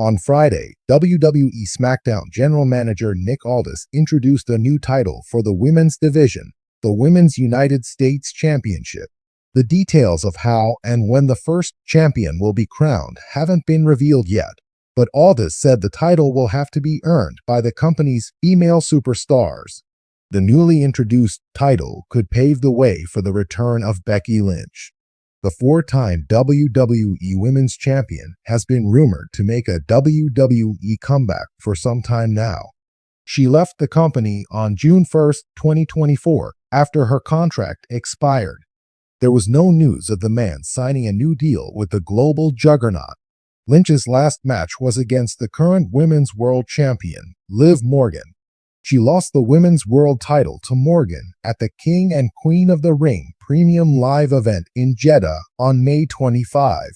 On Friday, WWE SmackDown General Manager Nick Aldis introduced a new title for the women's division, the Women's United States Championship. The details of how and when the first champion will be crowned haven't been revealed yet, but Aldis said the title will have to be earned by the company's female superstars. The newly introduced title could pave the way for the return of Becky Lynch. The four-time WWE Women's Champion has been rumored to make a WWE comeback for some time now. She left the company on June 1, 2024, after her contract expired. There was no news of the man signing a new deal with the global juggernaut. Lynch's last match was against the current Women's World Champion, Liv Morgan. She lost the Women's World title to Morgan at the King and Queen of the Ring Premium Live event in Jeddah on May 25.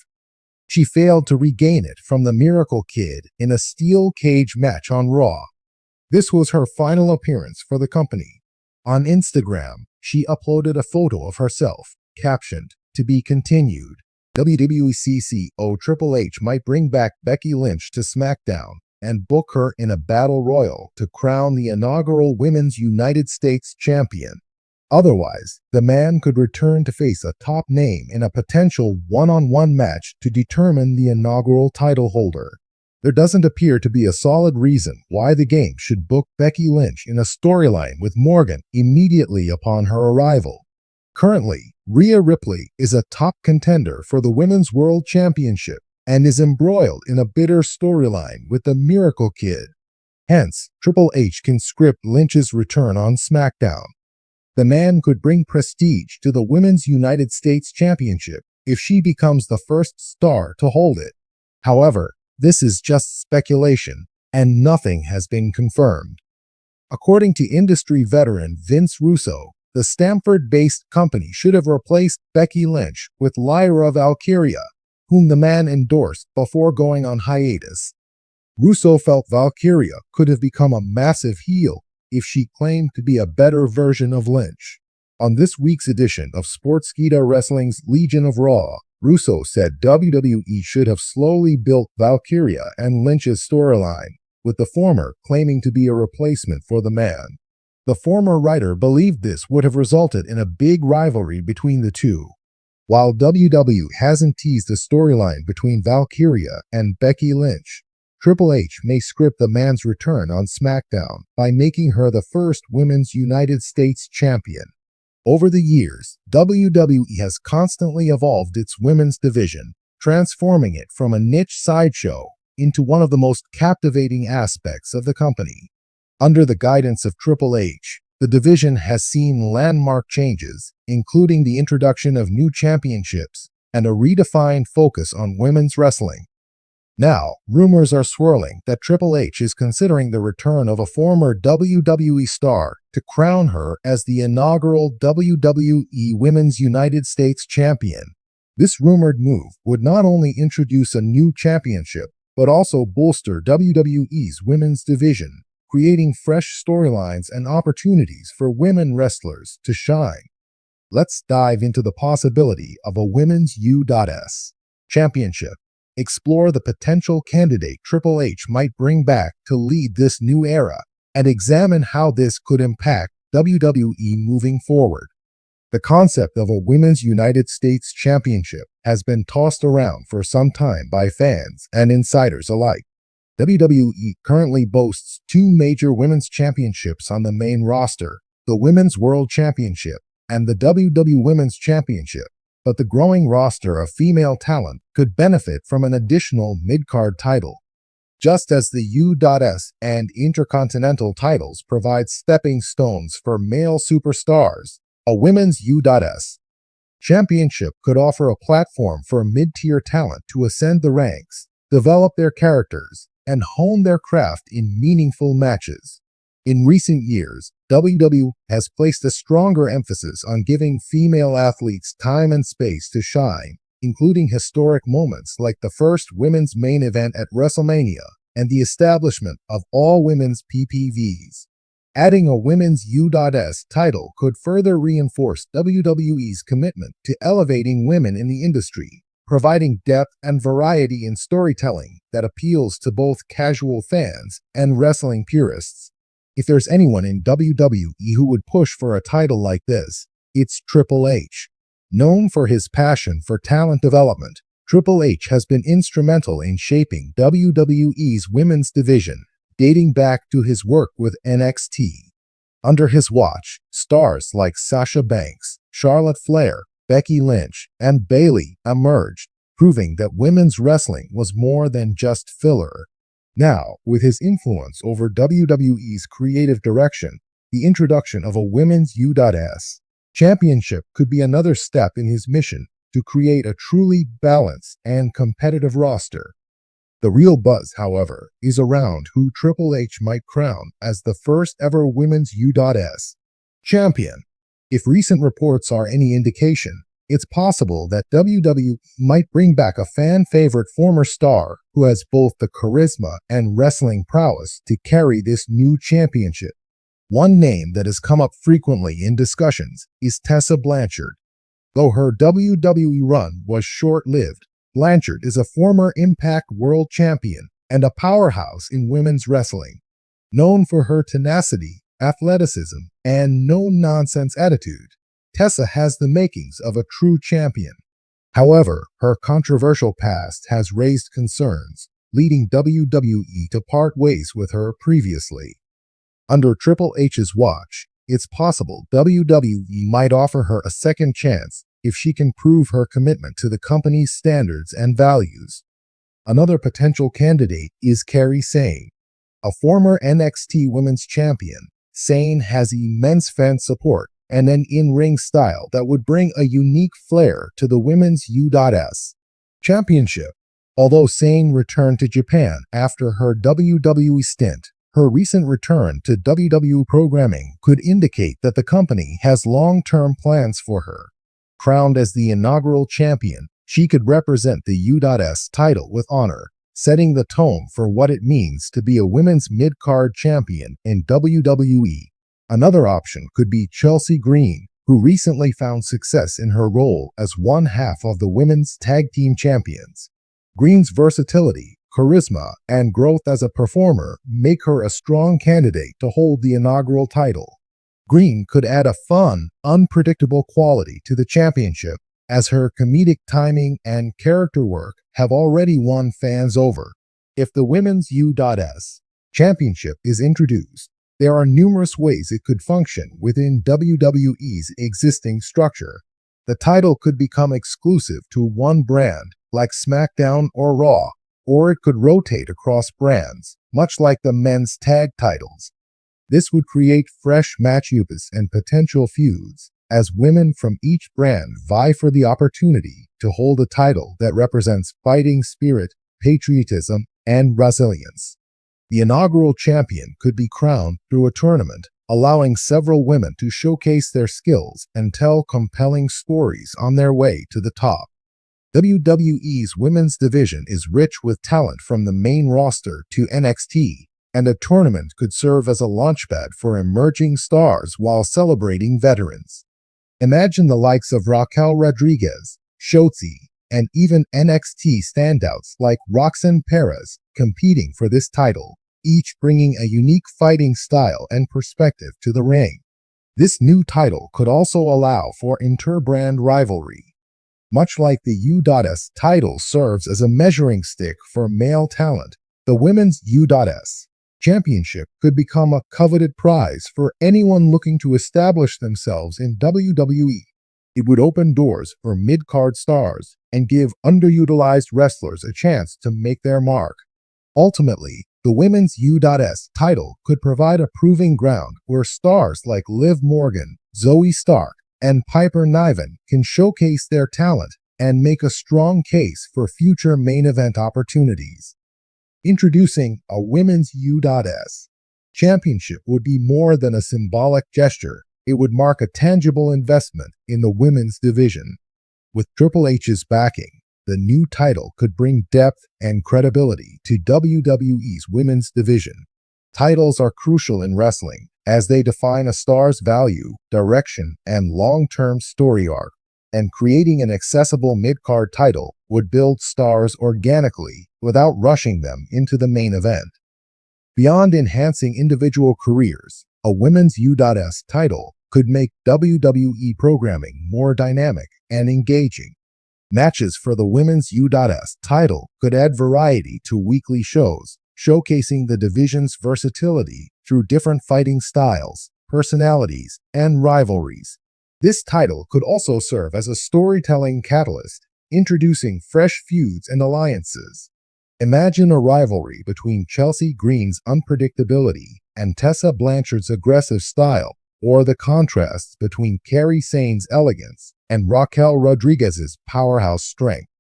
She failed to regain it from the Miracle Kid in a steel cage match on Raw. This was her final appearance for the company. On Instagram, she uploaded a photo of herself, captioned, "To be continued." WWE CCO Triple H might bring back Becky Lynch to SmackDown and book her in a battle royal to crown the inaugural Women's United States Champion. Otherwise, the man could return to face a top name in a potential one-on-one match to determine the inaugural title holder. There doesn't appear to be a solid reason why the game should book Becky Lynch in a storyline with Morgan immediately upon her arrival. Currently, Rhea Ripley is a top contender for the Women's World Championship and is embroiled in a bitter storyline with the Miracle Kid. Hence, Triple H can script Lynch's return on SmackDown. The man could bring prestige to the Women's United States Championship if she becomes the first star to hold it. However, this is just speculation, and nothing has been confirmed. According to industry veteran Vince Russo, the Stamford-based company should have replaced Becky Lynch with Lyra Valkyria, whom the man endorsed before going on hiatus. Russo felt Valkyria could have become a massive heel if she claimed to be a better version of Lynch. On this week's edition of Sportskeeda Wrestling's Legion of Raw, Russo said WWE should have slowly built Valkyria and Lynch's storyline, with the former claiming to be a replacement for the man. The former writer believed this would have resulted in a big rivalry between the two. While WWE hasn't teased a storyline between Valkyria and Becky Lynch, Triple H may script the man's return on SmackDown by making her the first Women's United States Champion. Over the years, WWE has constantly evolved its women's division, transforming it from a niche sideshow into one of the most captivating aspects of the company. Under the guidance of Triple H, the division has seen landmark changes, including the introduction of new championships and a redefined focus on women's wrestling. Now, rumors are swirling that Triple H is considering the return of a former WWE star to crown her as the inaugural WWE Women's United States Champion. This rumored move would not only introduce a new championship, but also bolster WWE's women's division, creating fresh storylines and opportunities for women wrestlers to shine. Let's dive into the possibility of a Women's U.S. Championship. Explore the potential candidate Triple H might bring back to lead this new era, and examine how this could impact WWE moving forward. The concept of a Women's United States Championship has been tossed around for some time by fans and insiders alike. WWE currently boasts two major women's championships on the main roster, the Women's World Championship and the WWE Women's Championship, but the growing roster of female talent could benefit from an additional midcard title. Just as the U.S. and Intercontinental titles provide stepping stones for male superstars, a Women's U.S. Championship could offer a platform for mid-tier talent to ascend the ranks, develop their characters, and hone their craft in meaningful matches. In recent years, WWE has placed a stronger emphasis on giving female athletes time and space to shine, including historic moments like the first women's main event at WrestleMania and the establishment of all women's PPVs. Adding a Women's U.S. title could further reinforce WWE's commitment to elevating women in the industry providing depth and variety in storytelling that appeals to both casual fans and wrestling purists. If there's anyone in WWE who would push for a title like this, it's Triple H. Known for his passion for talent development, Triple H has been instrumental in shaping WWE's women's division, dating back to his work with NXT. Under his watch, stars like Sasha Banks, Charlotte Flair, Becky Lynch, and Bayley emerged, proving that women's wrestling was more than just filler. Now, with his influence over WWE's creative direction, the introduction of a women's U.S. championship could be another step in his mission to create a truly balanced and competitive roster. The real buzz, however, is around who Triple H might crown as the first ever women's U.S. champion. If recent reports are any indication, it's possible that WWE might bring back a fan-favorite former star who has both the charisma and wrestling prowess to carry this new championship. One name that has come up frequently in discussions is Tessa Blanchard. Though her WWE run was short-lived, Blanchard is a former Impact World Champion and a powerhouse in women's wrestling. Known for her tenacity, athleticism, and no-nonsense attitude, Tessa has the makings of a true champion. However, her controversial past has raised concerns, leading WWE to part ways with her previously. Under Triple H's watch, it's possible WWE might offer her a second chance if she can prove her commitment to the company's standards and values. Another potential candidate is Kairi Sane. A former NXT Women's Champion, Sane has immense fan support and an in-ring style that would bring a unique flair to the women's U.S. championship. Although Sane returned to Japan after her WWE stint, her recent return to WWE programming could indicate that the company has long-term plans for her. Crowned as the inaugural champion, she could represent the U.S. title with honor, setting the tone for what it means to be a women's mid-card champion in WWE. Another option could be Chelsea Green, who recently found success in her role as one half of the women's tag team champions. Green's versatility, charisma, and growth as a performer make her a strong candidate to hold the inaugural title. Green could add a fun, unpredictable quality to the championship, as her comedic timing and character work have already won fans over. If the women's U.S. championship is introduced, there are numerous ways it could function within WWE's existing structure. The title could become exclusive to one brand, like SmackDown or Raw, or it could rotate across brands, much like the men's tag titles. This would create fresh matchups and potential feuds, as women from each brand vie for the opportunity to hold a title that represents fighting spirit, patriotism, and resilience. The inaugural champion could be crowned through a tournament, allowing several women to showcase their skills and tell compelling stories on their way to the top. WWE's women's division is rich with talent from the main roster to NXT, and a tournament could serve as a launchpad for emerging stars while celebrating veterans. Imagine the likes of Raquel Rodriguez, Shotzi, and even NXT standouts like Roxanne Perez competing for this title, each bringing a unique fighting style and perspective to the ring. This new title could also allow for inter-brand rivalry. Much like the U.S. title serves as a measuring stick for male talent, the women's U.S. championship could become a coveted prize for anyone looking to establish themselves in WWE. It would open doors for mid-card stars and give underutilized wrestlers a chance to make their mark. Ultimately, the women's U.S. title could provide a proving ground where stars like Liv Morgan, Zoe Stark, and Piper Niven can showcase their talent and make a strong case for future main event opportunities. Introducing a women's U.S. championship would be more than a symbolic gesture. It would mark a tangible investment in the women's division. With Triple H's backing, the new title could bring depth and credibility to WWE's women's division. Titles are crucial in wrestling as they define a star's value, direction, and long-term story arc. and creating an accessible mid-card title would build stars organically without rushing them into the main event. Beyond enhancing individual careers, a women's U.S title could make WWE programming more dynamic and engaging. Matches for the women's U.S title could add variety to weekly shows, showcasing the division's versatility through different fighting styles, personalities, and rivalries. This title could also serve as a storytelling catalyst, introducing fresh feuds and alliances. Imagine a rivalry between Chelsea Green's unpredictability and Tessa Blanchard's aggressive style, or the contrasts between Kairi Sane's elegance and Raquel Rodriguez's powerhouse strength.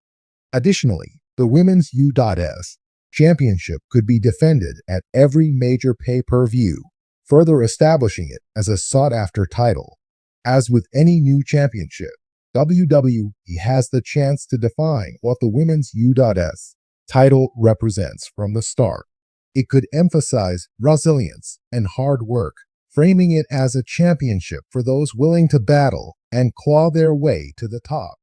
Additionally, the women's U.S championship could be defended at every major pay-per-view, further establishing it as a sought-after title. As with any new championship, WWE has the chance to define what the women's U.S title represents from the start. It could emphasize resilience and hard work, framing it as a championship for those willing to battle and claw their way to the top.